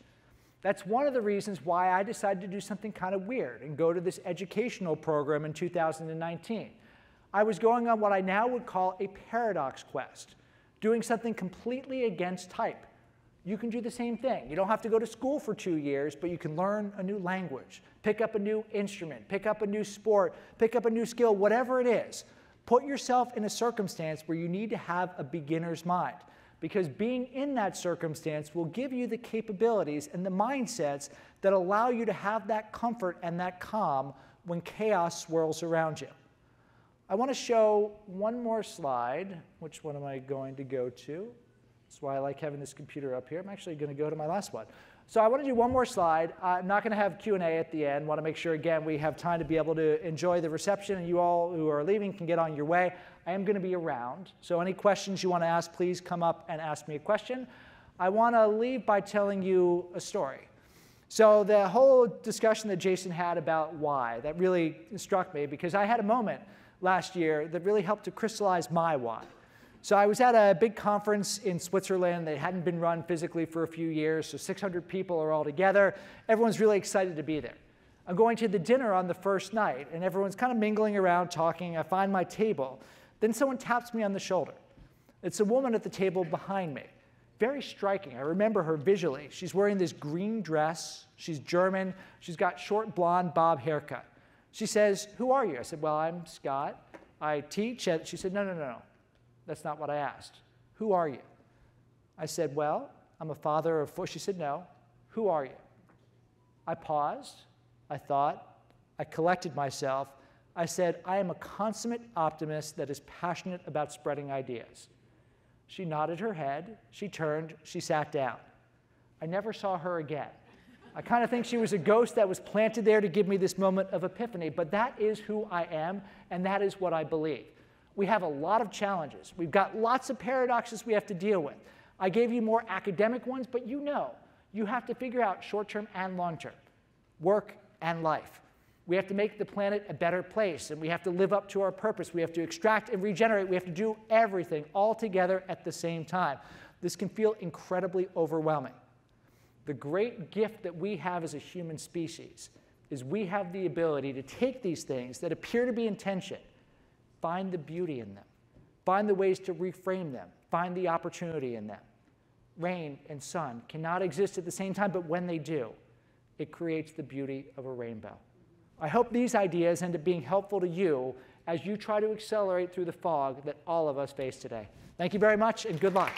That's one of the reasons why I decided to do something kind of weird and go to this educational program in 2019. I was going on what I now would call a paradox quest, doing something completely against type. You can do the same thing. You don't have to go to school for 2 years, but you can learn a new language, pick up a new instrument, pick up a new sport, pick up a new skill, whatever it is. Put yourself in a circumstance where you need to have a beginner's mind, because being in that circumstance will give you the capabilities and the mindsets that allow you to have that comfort and that calm when chaos swirls around you. I want to show one more slide. Which one am I going to go to? That's why I like having this computer up here. I'm actually going to go to my last one. So I want to do one more slide. I'm not going to have Q&A at the end. I want to make sure, again, we have time to be able to enjoy the reception, and you all who are leaving can get on your way. I am going to be around. So any questions you want to ask, please come up and ask me a question. I want to leave by telling you a story. So the whole discussion that Jason had about why, that really struck me, because I had a moment last year that really helped to crystallize my why. So I was at a big conference in Switzerland that hadn't been run physically for a few years, so 600 people are all together. Everyone's really excited to be there. I'm going to the dinner on the first night, and everyone's kind of mingling around, talking. I find my table. Then someone taps me on the shoulder. It's a woman at the table behind me. Very striking. I remember her visually. She's wearing this green dress. She's German. She's got short blonde bob haircut. She says, "Who are you?" I said, "Well, I'm Scott. I teach at..." She said, No. That's not what I asked. "Who are you?" I said, "Well, I'm a father of 4. She said, "No. Who are you?" I paused. I thought. I collected myself. I said, "I am a consummate optimist that is passionate about spreading ideas." She nodded her head. She turned. She sat down. I never saw her again. I kind of think she was a ghost that was planted there to give me this moment of epiphany, but that is who I am, and that is what I believe. We have a lot of challenges. We've got lots of paradoxes we have to deal with. I gave you more academic ones, but you know, you have to figure out short-term and long-term, work and life. We have to make the planet a better place, and we have to live up to our purpose. We have to extract and regenerate. We have to do everything all together at the same time. This can feel incredibly overwhelming. The great gift that we have as a human species is we have the ability to take these things that appear to be in tension, find the beauty in them, find the ways to reframe them, find the opportunity in them. Rain and sun cannot exist at the same time, but when they do, it creates the beauty of a rainbow. I hope these ideas end up being helpful to you as you try to accelerate through the fog that all of us face today. Thank you very much, and good luck.